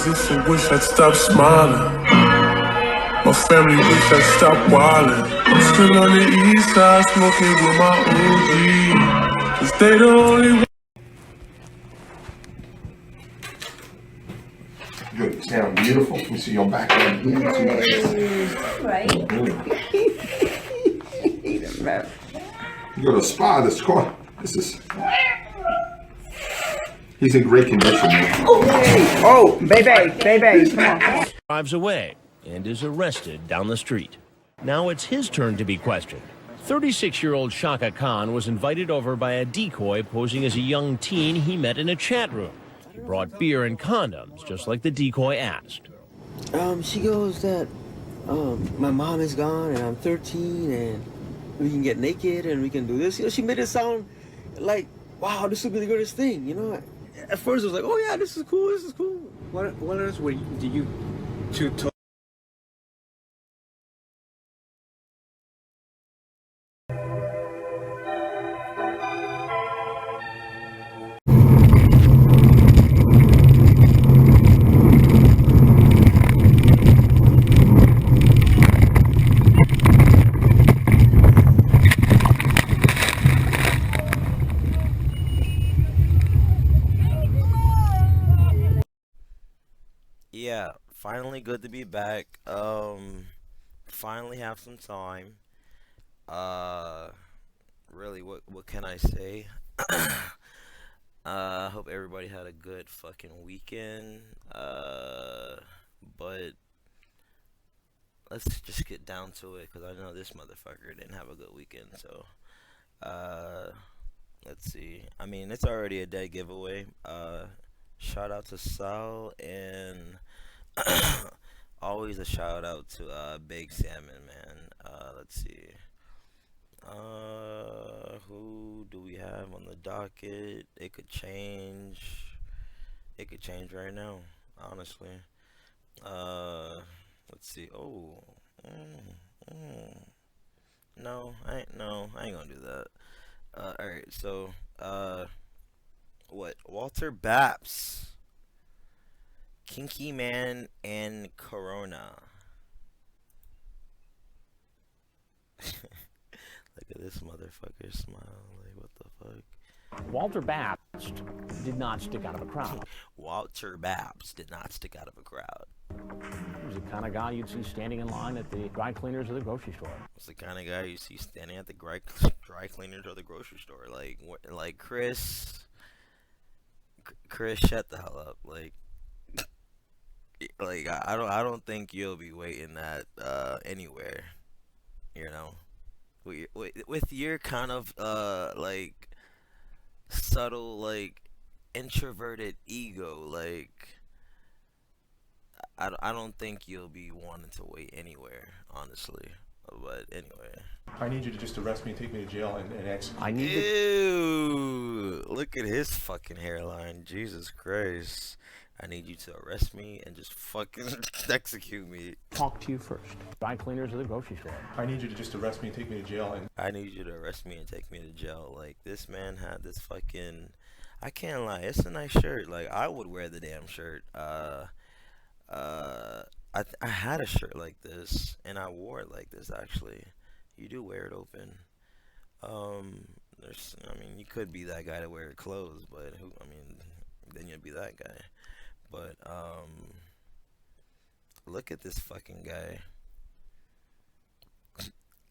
I wish I'd stop smiling. My family wish I'd stop wildin'. I'm still on the east side smoking with my OG. 'Cause they the only one. Good. You sound beautiful. Let me see your background here. Right. You go to a spa. This car. This is. He's in great condition. Oh, baby, come on. Drives away and is arrested down the street. Now it's his turn to be questioned. 36-year-old Shaka Khan was invited over by a decoy posing as a young teen he met in a chat room. He brought beer and condoms, just like the decoy asked. She goes that, my mom is gone and I'm 13 and we can get naked and we can do this. You know, she made it sound like, wow, this would be the greatest thing, you know? At first it was like, oh yeah, this is cool. What else did you two talk? Yeah, finally good to be back. Finally have some time. Really, what can I say? Hope everybody had a good fucking weekend. But let's just get down to it, cause I know this motherfucker didn't have a good weekend. So, let's see. I mean, it's already a dead giveaway. Shout out to Sal and always a shout out to Big Salmon, man. Let's see. Who do we have on the docket? It could change. It could change right now, honestly. Let's see. Oh, no, I ain't gonna do that. All right, so what? Walter Babst, Kinky Man, and Corona. Look at this motherfucker smile. Like, what the fuck? Walter Babst did not stick out of a crowd. Walter Babst did not stick out of a crowd. He was the kind of guy you'd see standing in line at the dry cleaners or the grocery store. It's the kind of guy you see standing at the dry cleaners or the grocery store. Like Chris, shut the hell up. Like I don't think you'll be waiting that anywhere. You know, with your kind of like subtle, like introverted ego, like I don't think you'll be wanting to wait anywhere, honestly. But anyway, I need you to just arrest me and take me to jail and execute. I need to. Ew! Look at his fucking hairline. Jesus Christ! I need you to arrest me and just fucking execute me. Talk to you first. Dry cleaners or the grocery store. I need you to just arrest me and take me to jail and. I need you to arrest me and take me to jail. Like, this man had this fucking. I can't lie. It's a nice shirt. Like, I would wear the damn shirt. I had a shirt like this, and I wore it like this, actually. You do wear it open. I mean, you could be that guy to wear clothes, but then you'd be that guy. But, look at this fucking guy.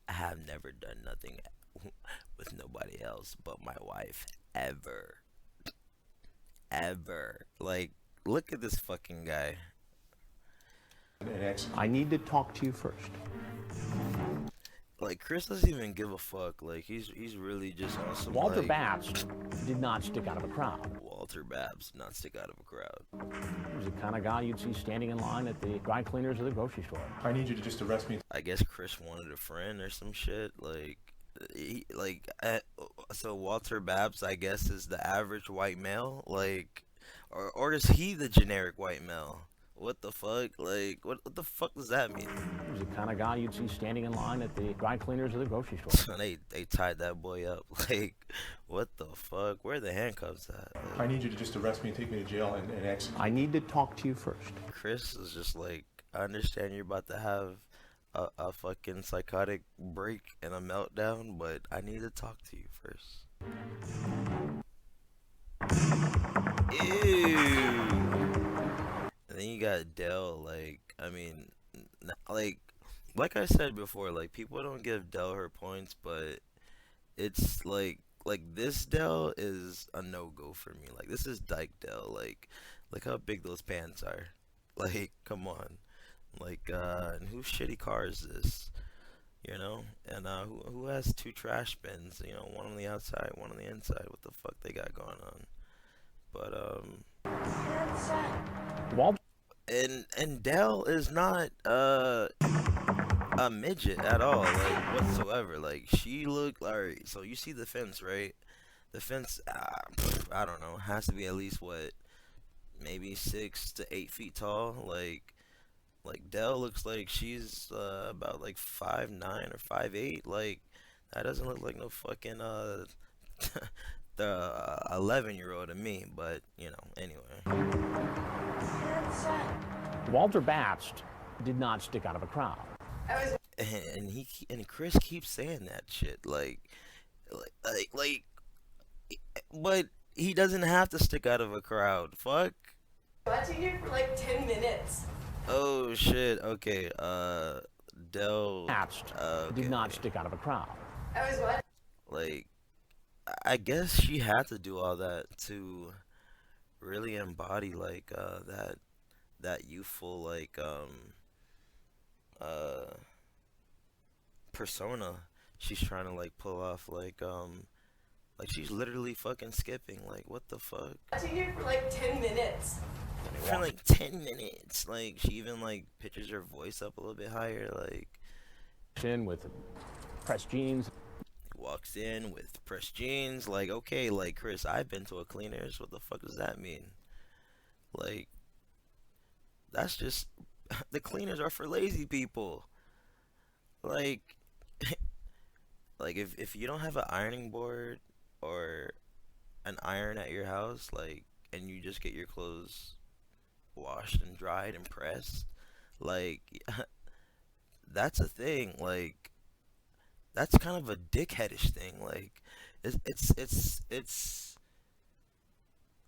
I have never done nothing with nobody else but my wife, ever. Ever. Like, look at this fucking guy. I need to talk to you first. Like, Chris doesn't even give a fuck. Like, he's really just on some, Walter like, Babst did not stick out of a crowd. Walter Babst did not stick out of a crowd. He was the kind of guy you'd see standing in line at the dry cleaners or the grocery store. I need you to just arrest me. I guess Chris wanted a friend or some shit. Like, so Walter Babst, I guess, is the average white male. Like, or is he the generic white male? What the fuck? Like, what the fuck does that mean? He was the kind of guy you'd see standing in line at the dry cleaners of the grocery store. They tied that boy up. Like, what the fuck? Where are the handcuffs at? I need you to just arrest me and take me to jail and execute. I need to talk to you first. Chris is just like, I understand you're about to have a fucking psychotic break and a meltdown, but I need to talk to you first. Ew. And then you got Dell, like, I mean, like I said before, like, people don't give Dell her points, but it's like this Dell is a no-go for me. Like, this is Dyke Dell. Like, look how big those pants are. Like, come on. Like, and whose shitty car is this? You know? And who has two trash bins? You know, one on the outside, one on the inside. What the fuck they got going on? But Walt. And Dell is not a midget at all, like, whatsoever. Like, she looked, alright, so you see the fence, right? The fence, I don't know, has to be at least, what, maybe 6 to 8 feet tall. Like Dell looks like she's about like 5'9" or 5'8". Like, that doesn't look like no fucking the 11-year-old to me. But you know, anyway. Walter Babst did not stick out of a crowd. And Chris keeps saying that shit, but he doesn't have to stick out of a crowd. Fuck. Watching you for like 10 minutes. Oh shit. Okay. Dell. Babst did not stick out of a crowd. I was watching. Like, I guess she had to do all that to really embody like that youthful like persona she's trying to like pull off. Like she's literally fucking skipping. Like, what the fuck? Watching you for like 10 minutes. For like 10 minutes. Like, she even like pitches her voice up a little bit higher. Like, In with pressed jeans. walks in with pressed jeans. Like, okay, like, Chris, I've been to a cleaners. What the fuck does that mean? Like, that's just the cleaners are for lazy people. Like, like if you don't have an ironing board or an iron at your house, like, and you just get your clothes washed and dried and pressed, like, that's a thing. Like, that's kind of a dickheadish thing. Like, it's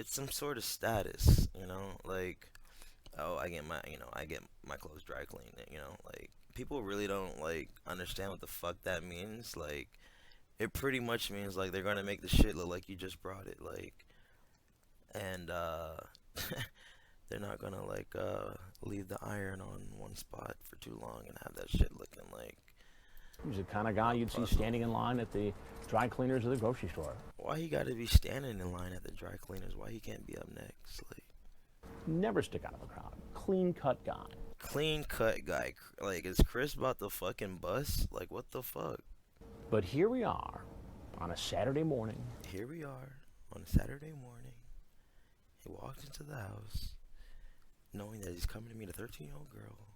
some sort of status, you know? Like, oh, I get my clothes dry cleaned, you know? Like, people really don't like understand what the fuck that means. Like, it pretty much means like they're gonna make the shit look like you just brought it, like, and they're not gonna like leave the iron on one spot for too long and have that shit looking like. He's the kind of guy you'd see standing in line at the dry cleaners of the grocery store. Why he gotta be standing in line at the dry cleaners? Why he can't be up next? Like, Never stick out of a crowd. Clean cut guy. clean cut guy. Like, is Chris about to fucking bust? Like, what the fuck? But here we are on a Saturday morning. Here we are on a Saturday morning. He walked into the house knowing that he's coming to meet a 13-year-old girl.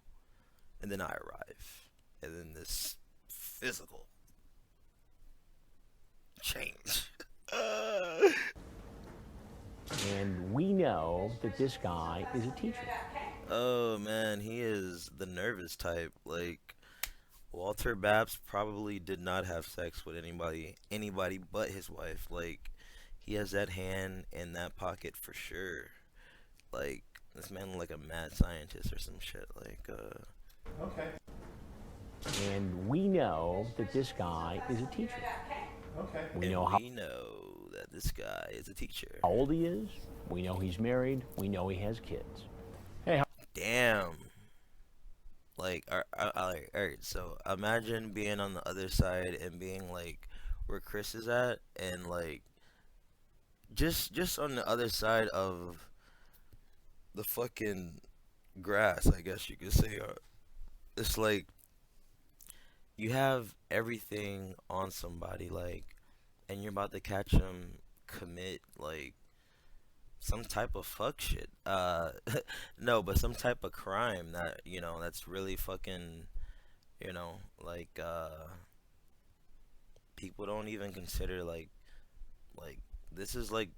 And then I arrive. And then this physical change. And we know that this guy is a teacher. Oh man, he is the nervous type. Like, Walter Babst probably did not have sex with anybody but his wife. Like, he has that hand in that pocket for sure. Like, this man look like a mad scientist or some shit. Like, Okay. And we know that this guy is a teacher. Okay. We and know how we know that this guy is a teacher. old he is. We know he's married. We know he has kids. Hey, Damn. Like, alright, so imagine being on the other side and being like where Chris is at, and like just on the other side of the fucking grass, I guess you could say. It's like you have everything on somebody, like, and you're about to catch them commit like some type of fuck shit. No, but some type of crime that, you know, that's really fucking, you know, like people don't even consider like this is like,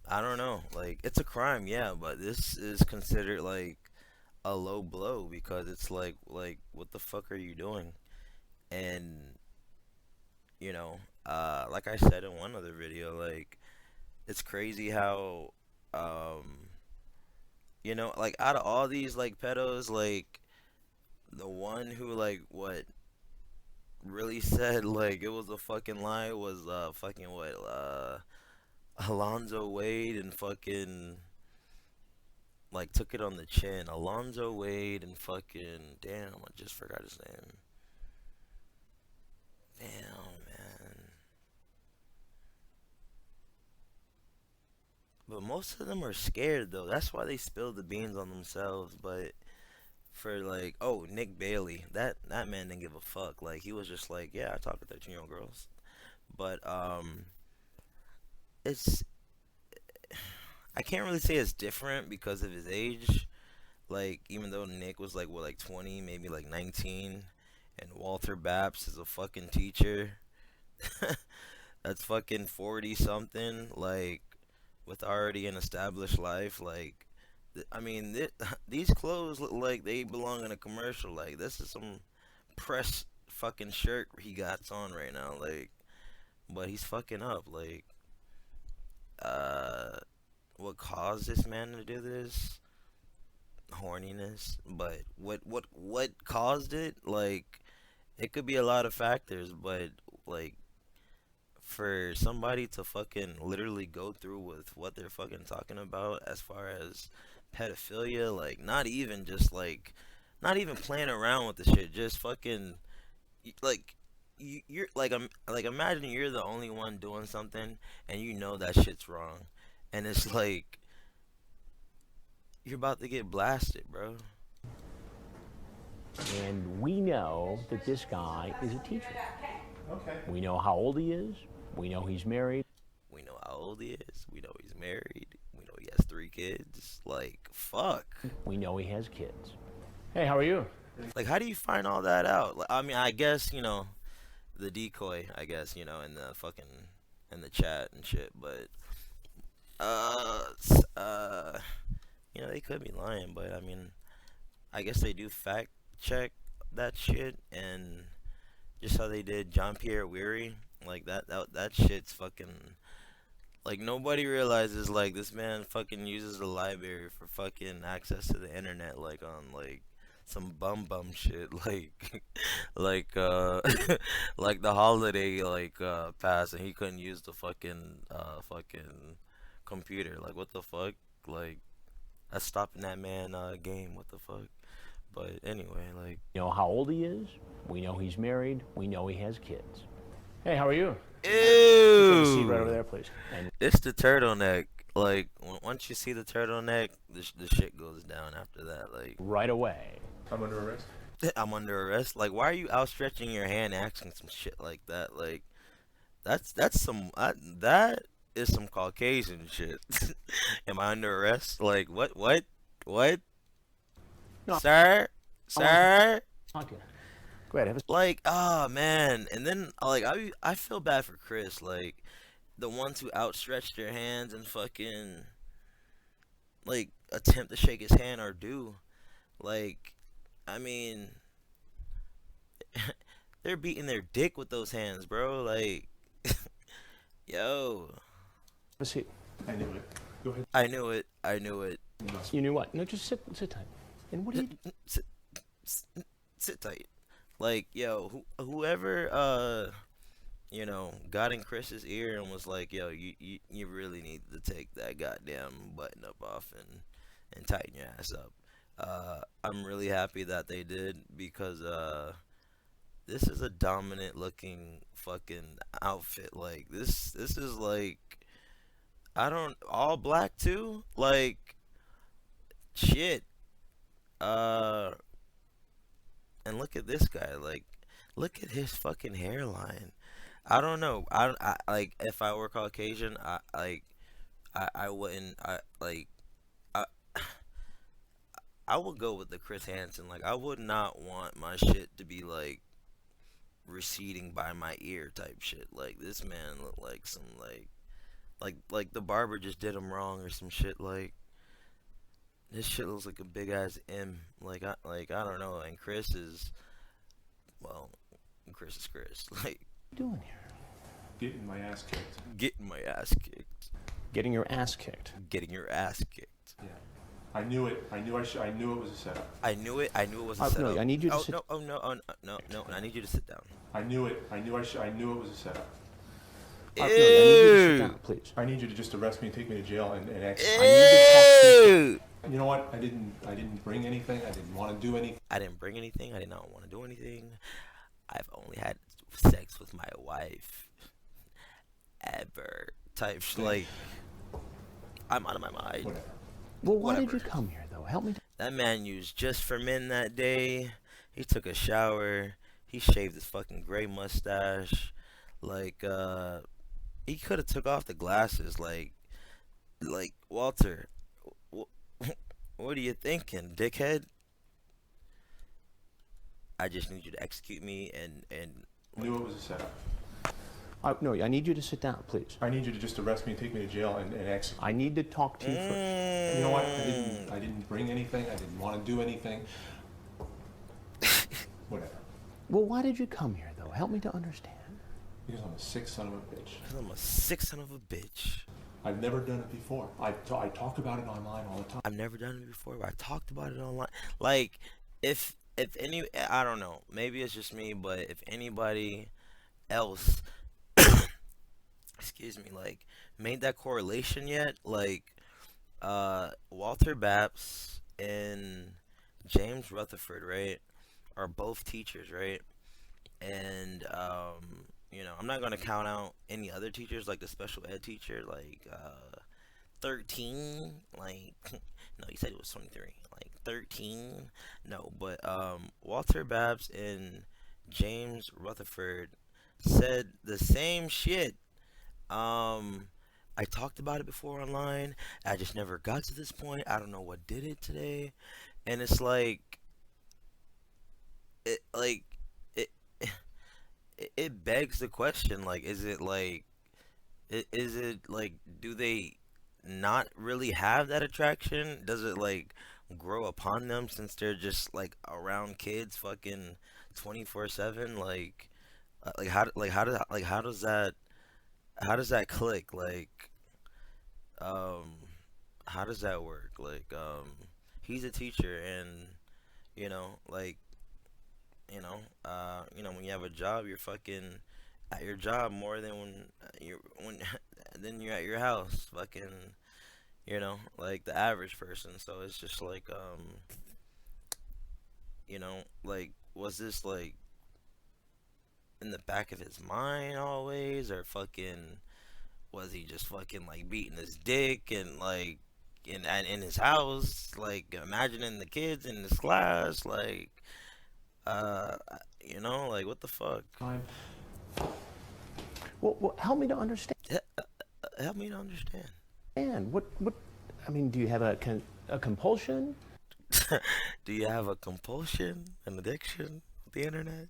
I don't know, like it's a crime, yeah, but this is considered like a low blow because it's like what the fuck are you doing? And you know, like I said in one other video, like it's crazy how you know, like out of all these like pedos, like the one who like what really said like it was a fucking lie was fucking what Alonzo Wade, and fucking like took it on the chin. Alonzo Wade and fucking, damn, I just forgot his name. Damn, man. But most of them are scared though. That's why they spilled the beans on themselves. But for like, oh, Nick Bailey, that man didn't give a fuck. Like he was just like, yeah, I talk to 13-year-old girls. But it's, I can't really say it's different because of his age. Like even though Nick was like what, like 20, maybe like 19, and Walter Babst is a fucking teacher. That's fucking 40 something, like with already an established life. Like I mean, these clothes look like they belong in a commercial. Like this is some press fucking shirt he got on right now. Like, but he's fucking up. Like, what caused this man to do this? Horniness. But what caused it? Like, it could be a lot of factors. But like, for somebody to fucking literally go through with what they're fucking talking about as far as pedophilia, like not even just like, not even playing around with the shit, just fucking like you're like imagine you're the only one doing something and you know that shit's wrong, and it's like you're about to get blasted, bro. And we know that this guy is a teacher. Okay. We know how old he is. We know he's married. We know how old he is. We know he's married. We know he has 3 kids. Like, fuck. We know he has kids. Hey, how are you? Like, how do you find all that out? Like, I mean, I guess, you know, the decoy, I guess, you know, in the fucking, in the chat and shit, but, you know, they could be lying, but, I mean, I guess they do fact check that shit, and just how they did John Pierre Weary, like, that shit's fucking, like, nobody realizes, like, this man fucking uses the library for fucking access to the internet, like, on, like, some bum shit, like, like, like the holiday, like, pass, and he couldn't use the fucking computer, like, what the fuck, like, that's stopping that man, game, what the fuck, but anyway, like. We know how old he is. We know he's married. We know he has kids. Hey, how are you? Ew! Take a seat right over there, please. And it's the turtleneck, like, once you see the turtleneck, the shit goes down after that, like. right away. I'm under arrest. I'm under arrest. Like, why are you outstretching your hand asking some shit like that? Like, that's some that is some Caucasian shit. Am I under arrest? Like, what? No. Sir? Okay. Go ahead. Have a Like, oh man. And then like I feel bad for Chris. Like, the ones who outstretch their hands and fucking like attempt to shake his hand or do. Like, I mean, they're beating their dick with those hands, bro. Like, yo. Have a seat. I knew it. Go ahead. I knew it. You knew what? No, just sit tight. And what do you? Sit tight. Like, yo, whoever you know, got in Chris's ear and was like, yo, you really need to take that goddamn button up off and tighten your ass up. I'm really happy that they did, because this is a dominant looking fucking outfit. Like, this is like, I don't, all black too? Like, shit. And look at this guy, like, look at his fucking hairline. I don't know. I like, if I were Caucasian, I I wouldn't. I I would go with the Chris Hansen. Like, I would not want my shit to be like receding by my ear type shit. Like, this man looked like some like the barber just did him wrong or some shit. Like, this shit looks like a big ass M. I don't know. And Chris is, well, Chris is Chris. Like, Doing here. Getting my ass kicked. getting my ass kicked. Getting your ass kicked. Getting your ass kicked. Yeah. I knew it. I knew it was a setup. I knew it. I knew it was a setup. No, I need you to oh, sit. no, oh no, oh no, no, no! I need you to sit down. I knew it. I knew it was a setup. No, I need you to sit down, please. I need you to just arrest me and take me to jail and Ew. You know what? I didn't bring anything. I didn't want to do anything. I didn't bring anything. I did not want to do anything. I've only had sex with my wife. Ever. Type like, I'm out of my mind. Whatever. Well, why did Whatever. you come here, though? Help me. That man used Just for Men that day. He took a shower. He shaved his fucking gray mustache. Like, he could have took off the glasses. Like Walter, what are you thinking, dickhead? I just need you to execute me and. I knew it was a setup. No, I need you to sit down, please. I need you to just arrest me and take me to jail and execute. I need to talk to you first. You know what? I didn't bring anything. I didn't want to do anything. Whatever. Well, why did you come here, though? Help me to understand. Because I'm a sick son of a bitch. I'm a sick son of a bitch. I've never done it before. I talk about it online all the time. I've never done it before, but I talked about it online. Like, if any, I don't know, maybe it's just me, but if anybody else, excuse me, like, made that correlation yet, like, Walter Babst and James Rutherford, right, are both teachers, right? And you know, I'm not gonna count out any other teachers, like the special ed teacher, like 13, like no, you said it was 23, like 13, no, but Walter Babst and James Rutherford said the same shit. I talked about it before online. I just never got to this point. I don't know what did it today, and it's like, it begs the question, like, is it like, do they not really have that attraction? Does it like grow upon them since they're just like around kids fucking 24/7? How does that click? Like, how does that work? Like, he's a teacher, and you know, like, when you have a job, you're fucking at your job more than you're at your house, fucking, like the average person. So it's just like, like, was this like in the back of his mind always, or fucking was he just fucking like beating his dick and like in his house, like imagining the kids in his class, like, like, what the fuck? Well, help me to understand. Help me to understand. And what? I mean, do you have a compulsion? Do you have a compulsion, an addiction with the internet?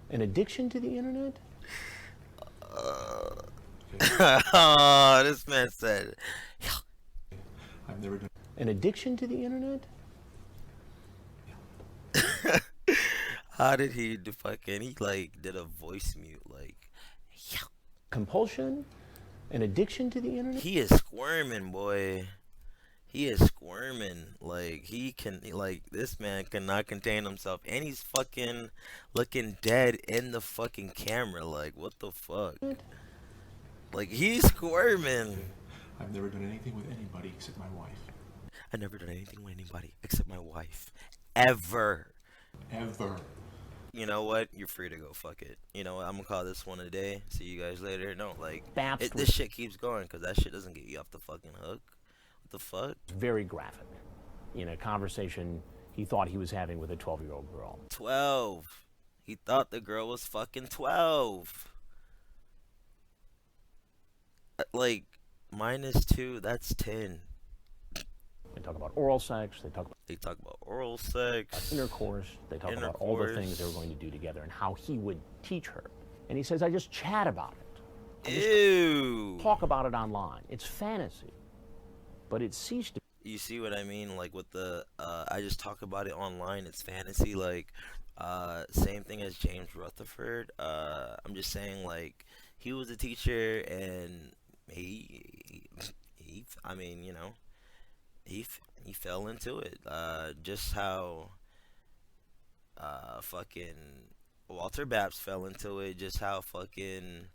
An addiction to the internet? Oh, this man said. I've never done. An addiction to the internet? How did he do fucking? He like did a voice mute, like. Compulsion? An addiction to the internet? He is squirming, boy. He is squirming. Like, he can, like, this man cannot contain himself, and he's fucking looking dead in the fucking camera. Like, what the fuck? Like, he's squirming. I've never done anything with anybody except my wife. I've never done anything with anybody except my wife. Ever. Ever. You know what? You're free to go. Fuck it. You know what? I'm gonna call this one a day. See you guys later. No, like, Babst this shit keeps going, because that shit doesn't get you off the fucking hook. What the fuck? Very graphic. In a conversation he thought he was having with a 12-year-old girl. 12. He thought the girl was fucking 12. Like, minus 2, that's 10. They talk about oral sex. They talk about They talk about oral sex. intercourse. They talk about all the things they were going to do together and how he would teach her. And he says, I just chat about it. Ew. Talk about it online. It's fantasy. But it ceased to. You see what I mean? Like with the, I just talk about it online. It's fantasy. Like, same thing as James Rutherford. I'm just saying, like, he was a teacher and he I mean, you know, he fell into it. Just how fucking Walter Babst fell into it. Just how fucking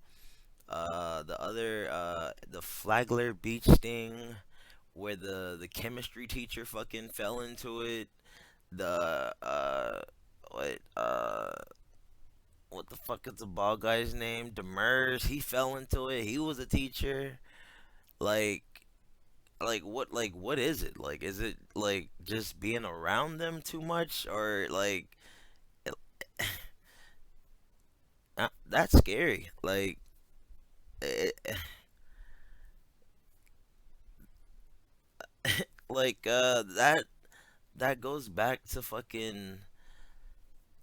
the other the Flagler Beach thing, where the chemistry teacher fucking fell into it. The what the fuck is the ball guy's name? Demers, he fell into it. He was a teacher. What is it? Like, is it like just being around them too much, or like that's scary. Like that goes back to fucking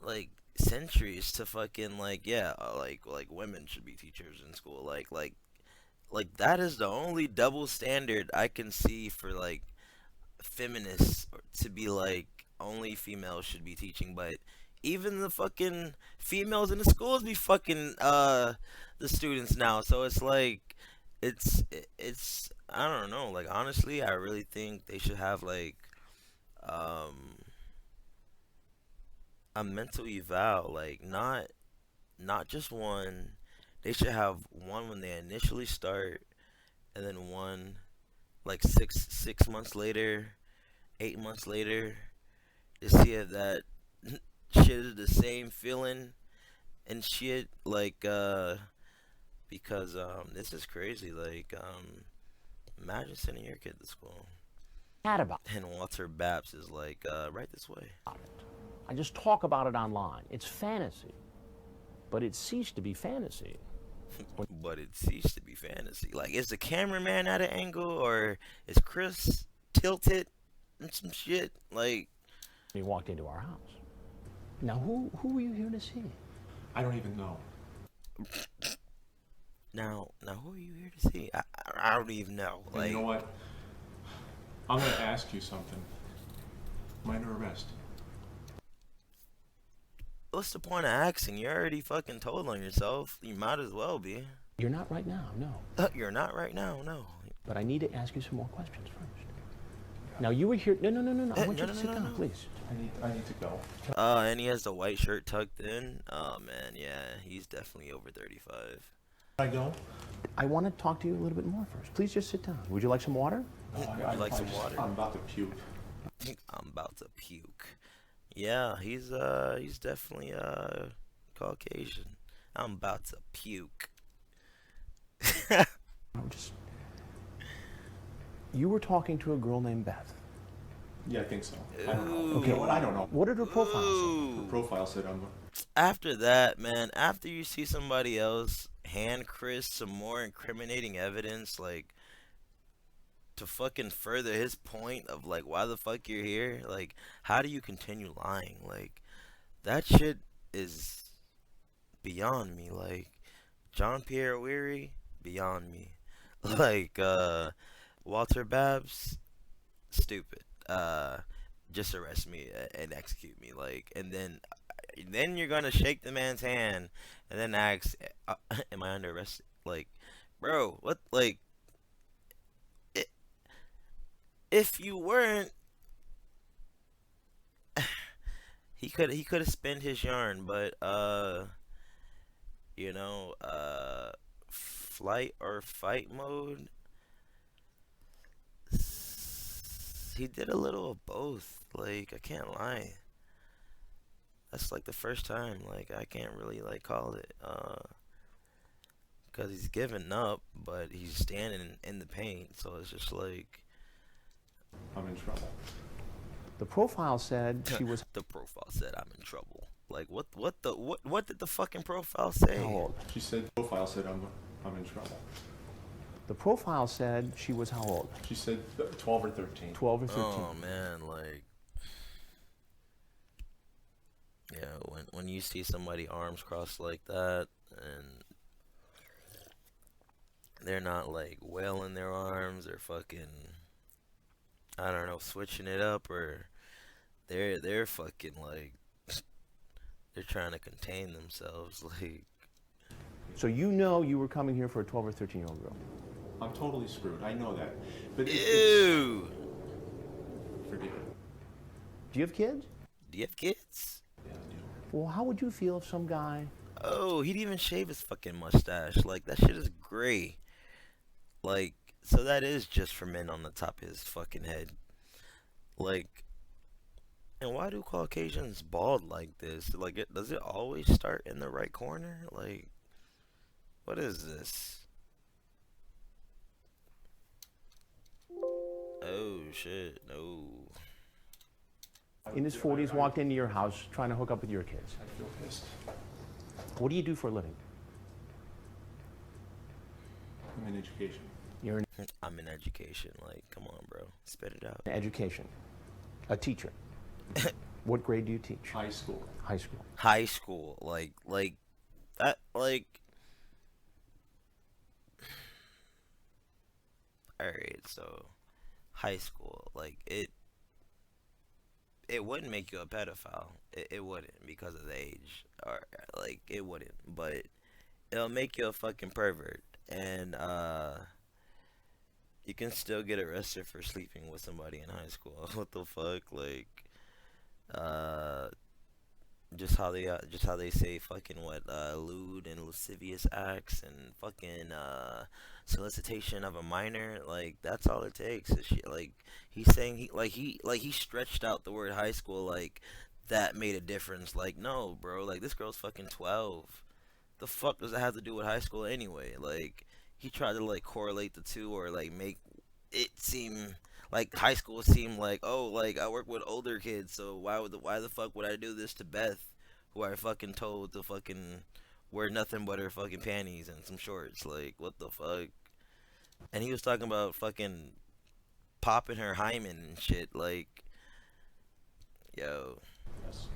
like centuries to fucking like yeah like women should be teachers in school, like that is the only double standard I can see for like feminists to be like only females should be teaching. But even the fucking females in the schools be fucking the students now, so it's like it's I don't know, like honestly I really think they should have like um a mental eval, like not just one. They should have one when they initially start, and then one like six months later, 8 months later, to see if that shit is the same feeling and shit. Like because this is crazy. Like imagine sending your kid to school. About And Walter Babs is like, right this way. it. I just talk about it online. It's fantasy. But it ceased to be fantasy. But it ceased to be fantasy. Like, is the cameraman at an angle, or is Chris tilted and some shit? Like, He walked into our house. Now, who were you here to see? I don't even know. now who are you here to see? I don't even know. And Like, you know what? I'm gonna ask you something. Minor arrest. what's the point of asking? You're already fucking told on yourself. You might as well be. You're not right now, no. You're not right now, no. But I need to ask you some more questions first. Now, you were here. No. I want you to sit down, please. I need to go. And he has the white shirt tucked in. Oh man, yeah, he's definitely over 35. I go? I want to talk to you a little bit more first. Please just sit down. Would you like some water? I'd like some water. I'm about to puke. I'm about to puke. Yeah, he's definitely Caucasian. I'm about to puke. You were talking to a girl named Beth. Yeah, I think so. I don't know. Okay, well, I don't know. What did her profile say? Her profile said I'm. After that, man, after you see somebody else hand Chris some more incriminating evidence, like to fucking further his point of like why the fuck you're here, like how do you continue lying? Like that shit is beyond me. Like John Pierre Weary, beyond me. Like Walter Babs, stupid. Just arrest me and execute me. Like, and then you're gonna shake the man's hand and then ask, am I under arrest? Like, bro, what? Like, if you weren't, he could have spent his yarn, but you know, flight or fight mode. He did a little of both. Like, I can't lie. That's like the first time. Like, I can't really like call it. Because he's giving up, but he's standing in the paint. So it's just like I'm in trouble. The profile said she was. the profile said I'm in trouble. Like what did the fucking profile say? How old? She said profile said I'm in trouble. The The profile said she was how old? She said 12 or 13. 12 or 13. Oh man, like, yeah, when you see somebody arms crossed like that and they're not like wailing their arms or fucking, I don't know, switching it up, or they're fucking like they're trying to contain themselves, like. So you know you were coming here for a 12 or 13-year-old girl. I'm totally screwed. I know that. But Ew. Forgive it. Do you have kids? Do you have kids? Yeah, I do. Well, how would you feel if some guy... Oh, he didn't even shave his fucking mustache. Like, that shit is gray. Like, so that is just for men on the top of his fucking head. Like, and why do Caucasians bald like this? Like, does it always start in the right corner? Like, what is this? Oh, shit, no. In his 40s, walked into your house trying to hook up with your kids. I feel pissed. What do you do for a living? I'm in education. You're in I'm in education. Like, come on, bro. Spit it out. education. A teacher. What grade do you teach? High school. High school. High school. Like, that, like. Alright, so. High school. Like, it wouldn't make you a pedophile. It wouldn't, because of the age. Or, like, it wouldn't. But it'll make you a fucking pervert. And, you can still get arrested for sleeping with somebody in high school. What the fuck? Like, just how they say fucking what, lewd and lascivious acts and fucking, solicitation of a minor. Like, that's all it takes. Is shit. Like, he's saying he stretched out the word high school like that made a difference. Like, no, bro. Like, this girl's fucking 12. The fuck does it have to do with high school anyway? Like, he tried to like correlate the two, or like make it seem like high school seem like, oh, like I work with older kids, so why the fuck would I do this to Beth, who I fucking told to fucking wear nothing but her fucking panties and some shorts? Like, what the fuck? And he was talking about fucking popping her hymen and shit. Like, yo. Yes.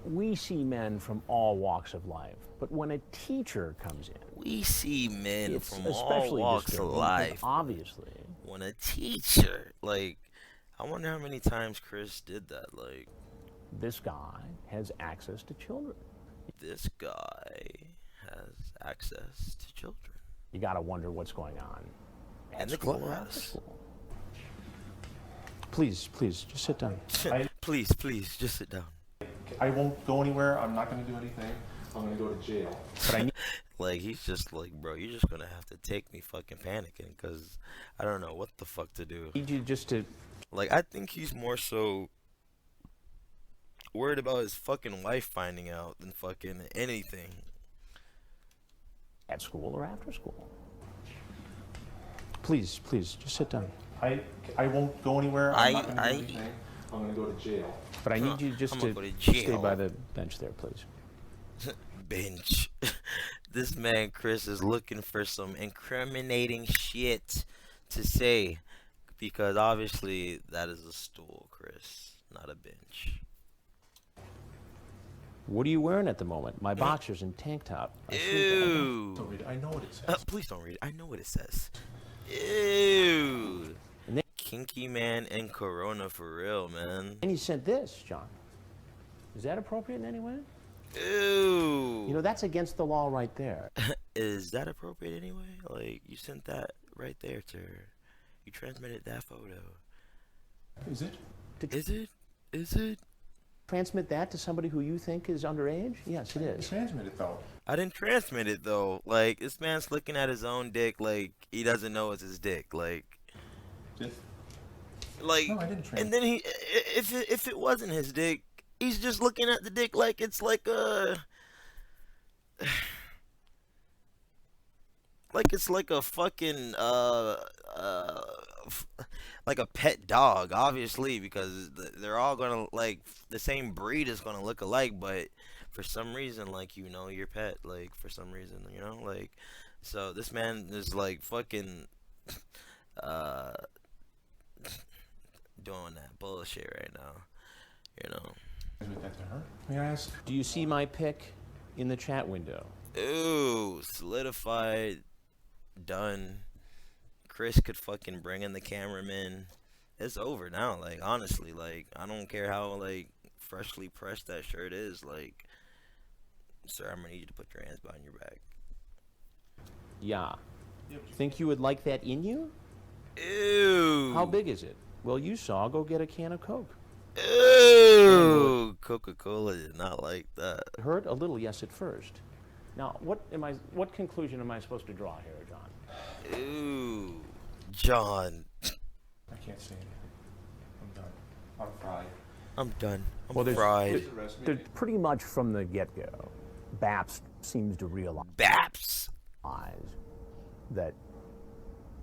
We see men from all walks of life, but when a teacher comes in, We see men it's from all especially walks of disturbing, because life. obviously, When a teacher, like, I wonder how many times Chris did that. Like, this guy has access to children. this guy has access to children. You got to wonder what's going on at And the school or after class. school. Please, just sit down. Please, just sit down. I won't go anywhere. I'm not going to do anything. I'm going to go to jail. But I need Like, he's just like, bro, you're just gonna have to take me fucking panicking, because I don't know what the fuck to do. you just to Like, I think he's more so worried about his fucking wife finding out than fucking anything. at school or after school. Please, just sit down. I won't go anywhere. I'm not going to I- do anything. I'm going to go to jail. But I need you just I'm to gonna go to stay jail. by the bench there, please. Bench. This man Chris is looking for some incriminating shit to say, because obviously that is a stool, Chris, not a bench. What are you wearing at the moment? My boxers and tank top. I sleep in. Ew. Don't read it. I know what it says. Please don't read it. I know what it says. Ew. And then- Kinky man and Corona for real, man. And you sent this, John. Is that appropriate in any way? Ew. You know, that's against the law right there. Is that appropriate anyway? Like, you sent that right there to her. You transmitted that photo. Is it? Is it? Is it? Transmit that to somebody who you think is underage? Yes, it is. Transmit it, though. I didn't transmit it though. Like, this man's looking at his own dick like he doesn't know it's his dick. Like, Just, like, no, I didn't transmit. and then if it wasn't his dick, he's just looking at the dick like it's like a like it's like a fucking like a pet dog, obviously, because they're all gonna, like, the same breed is gonna look alike, but for some reason, like, you know, your pet, like, for some reason, you know, like, So this man is like fucking uh doing that bullshit right now. You know. Transmit that to her. May I ask? Do you see my pic in the chat window? Ooh, solidified, done. Chris could fucking bring in the cameraman. It's over now. Like honestly, like I don't care how like freshly pressed that shirt is. Like, sir, I'm gonna need you to put your hands behind your back. Yeah. Think you would like that in you? Ew. How big is it? Well, you saw. Go get a can of Coke. Ew. Coca-Cola did not like that. It hurt a little, yes, at first. Now, what conclusion am I supposed to draw here, John? Ew. John. I can't say anything. I'm done. I'm fried. I'm done. I'm Well, fried. There's pretty much from the get-go, Babst seems to realize Babst. that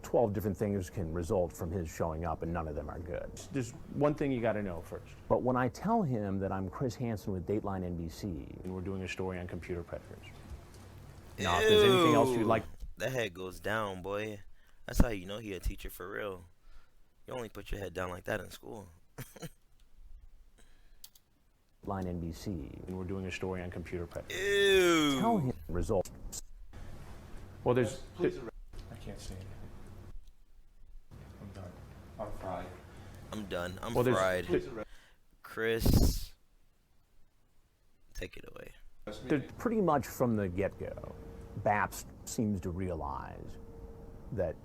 12 different things can result from his showing up, and none of them are good. There's one thing you got to know first. But when I tell him that I'm Chris Hansen with Dateline NBC, and we're doing a story on computer predators. Now, if there's anything else you'd like... That head goes down, boy. That's how you know he a teacher for real. You only put your head down like that in school. Line NBC, and we're doing a story on computer predators. Ew. Tell him results. Well, there's... Please, I can't say anything. I'm done. I'm fried. I'm done. I'm Well, fried. Please, Chris, take it away. There's pretty much from the get-go, Babst seems to realize that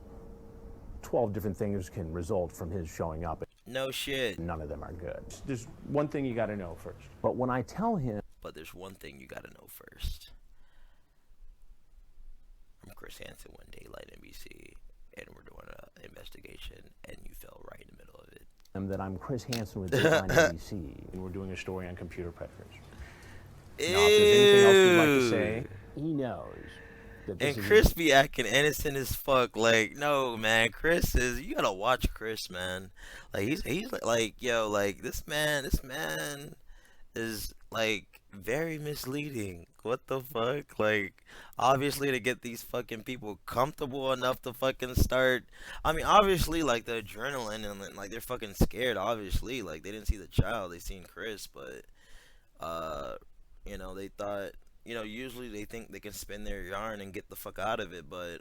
12 different things can result from his showing up. No shit. None of them are good. There's one thing you got to know first. But when I tell him... But there's one thing you gotta know first. I'm Chris Hansen, one Daylight NBC, and we're doing an investigation, and you fell right in the middle of it. that I'm Chris Hansen with Dateline NBC, and we're doing a story on computer predators. Now, if there's anything else you'd like to say, he knows. And Chris be acting innocent as fuck. Like, no, man, Chris is. You gotta watch Chris, man. Like, he's like, yo, like this man is like very misleading. What the fuck? Like, obviously to get these fucking people comfortable enough to fucking start. I mean, obviously, like the adrenaline and like they're fucking scared. Obviously, like they didn't see the child, they seen Chris, but you know, they thought. You know, usually they think they can spin their yarn and get the fuck out of it, but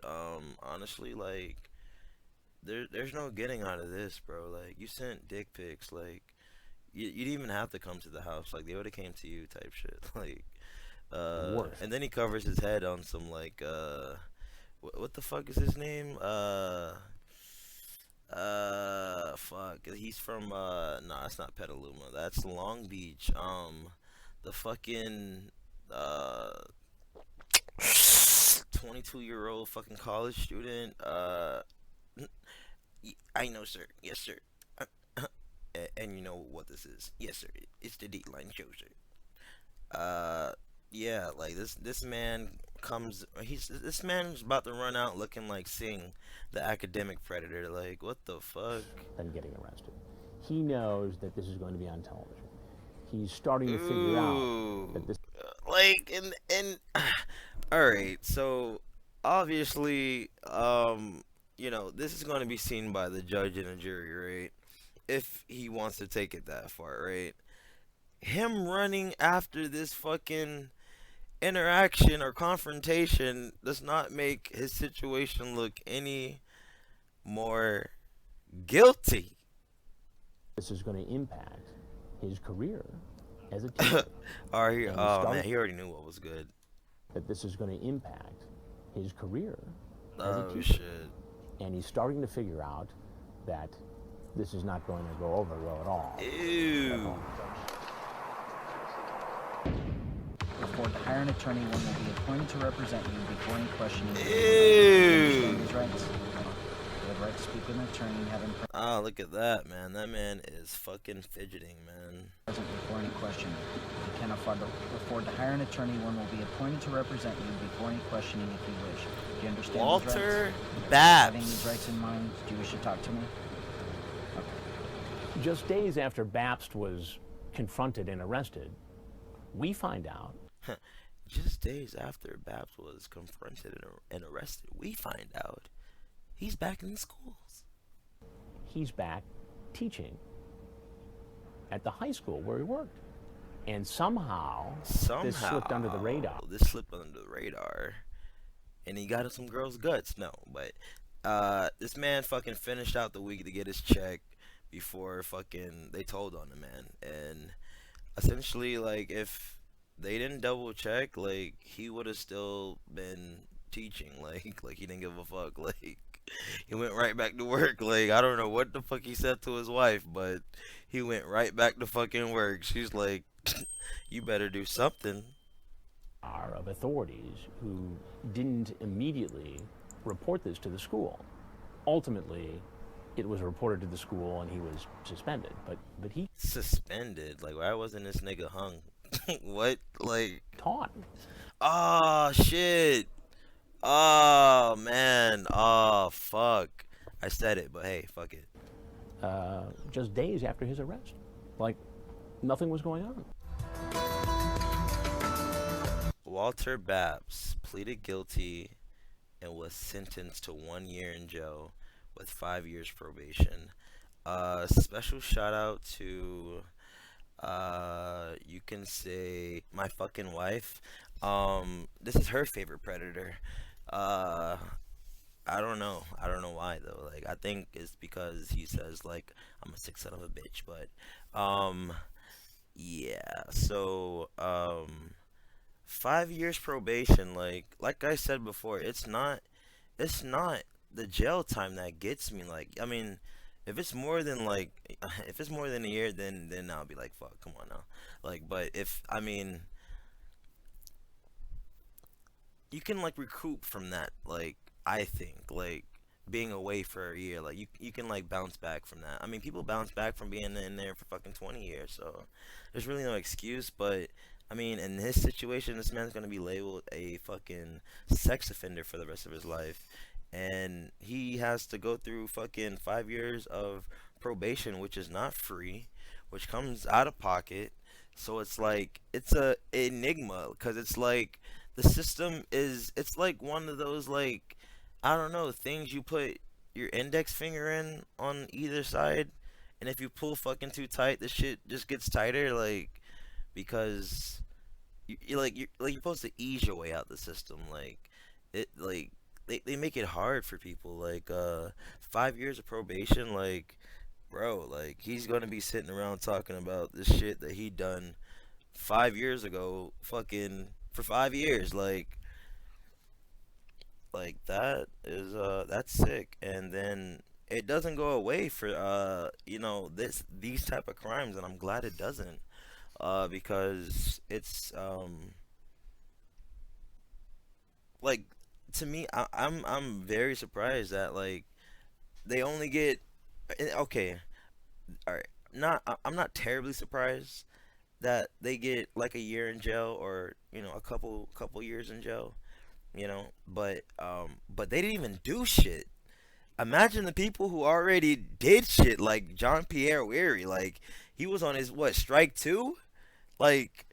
honestly, like, there's no getting out of this, bro. Like, you sent dick pics, like, you didn't even have to come to the house, like, they would've came to you type shit, like, and then he covers his head on some, like, what the fuck is his name? Fuck, he's from, nah, it's not Petaluma, that's Long Beach, the fucking, 22-year-old fucking college student. I know, sir. Yes, sir. And you know what this is? Yes, sir. It's the Dateline show, sir. Yeah, like this man comes. This man's about to run out looking like Sing, the academic predator. Like, what the fuck? And getting arrested. He knows that this is going to be on television. He's starting to figure out that this. Like, and all right, so obviously, you know, this is going to be seen by the judge and the jury, right? If he wants to take it that far, right? Him running after this fucking interaction or confrontation does not make his situation look any more guilty. This is going to impact his career as a teacher. Oh man, he already knew what was good. That this is going to impact his career as a Oh teacher. shit. And he's starting to figure out that this is not going to go over well at all. Ew. Before to hire an attorney, one will be appointed to represent you before any questioning. Ew. His rights. You have right to speak with an attorney and have him Ah, look at that, man. That man is fucking fidgeting, man. present before any questioning. If you can afford to hire an attorney, one will be appointed to represent you before any questioning if you wish. Do you understand these Walter rights? Babst. Having these rights in mind, do you wish to talk to me? Just days after Babst was confronted and arrested, we find out. just days after Babs was confronted and arrested, we find out he's back in the schools. He's back teaching at the high school where he worked. And somehow this slipped under the radar. This slipped under the radar. And he got some girl's guts. No, but this man fucking finished out the week to get his check before fucking they told on the man. And essentially, like, if they didn't double check, like, he would have still been teaching. Like he didn't give a fuck. Like, he went right back to work. Like, I don't know what the fuck he said to his wife, but he went right back to fucking work. She's like, you better do something. Of authorities who didn't immediately report this to the school. Ultimately, it was reported to the school and he was suspended. But he suspended? Like, why wasn't this nigga hung? What? Like, taught. Oh shit. Oh man. Oh fuck. I said it, but hey, fuck it. Just days after his arrest, like nothing was going on. Walter Babst pleaded guilty and was sentenced to 1 year in jail with 5 years probation. Special shout out to, you can say, my fucking wife. This is her favorite Predator. I don't know why though. Like, I think it's because he says, like, I'm a sick son of a bitch. But yeah. So 5 years probation. Like I said before, it's not the jail time that gets me. Like, I mean, if it's more than a year, then I'll be like, fuck, come on now. Like, but if, I mean, you can like recoup from that. Like, I think, like, being away for a year, like, you can like bounce back from that. I mean, people bounce back from being in there for fucking 20 years, so there's really no excuse. But I mean, in his situation, this man's gonna be labeled a fucking sex offender for the rest of his life, and he has to go through fucking 5 years of probation, which is not free, which comes out of pocket. So it's like, it's a enigma, because it's like the system is, it's like one of those, like, I don't know, things you put your index finger in on either side, and if you pull fucking too tight, the shit just gets tighter. Like, because you're supposed to ease your way out the system. Like, it, like, they make it hard for people. Like, 5 years of probation, like, bro, like, he's gonna be sitting around talking about this shit that he done 5 years ago, fucking for 5 years. Like that is that's sick. And then it doesn't go away for you know, these type of crimes, and I'm glad it doesn't, because it's like, to me, I'm very surprised that, like, they only get, okay, all right, I'm not terribly surprised that they get like a year in jail, or, you know, a couple years in jail, you know, but they didn't even do shit. Imagine the people who already did shit, like John Pierre Weary. Like, he was on his, what, strike 2? Like,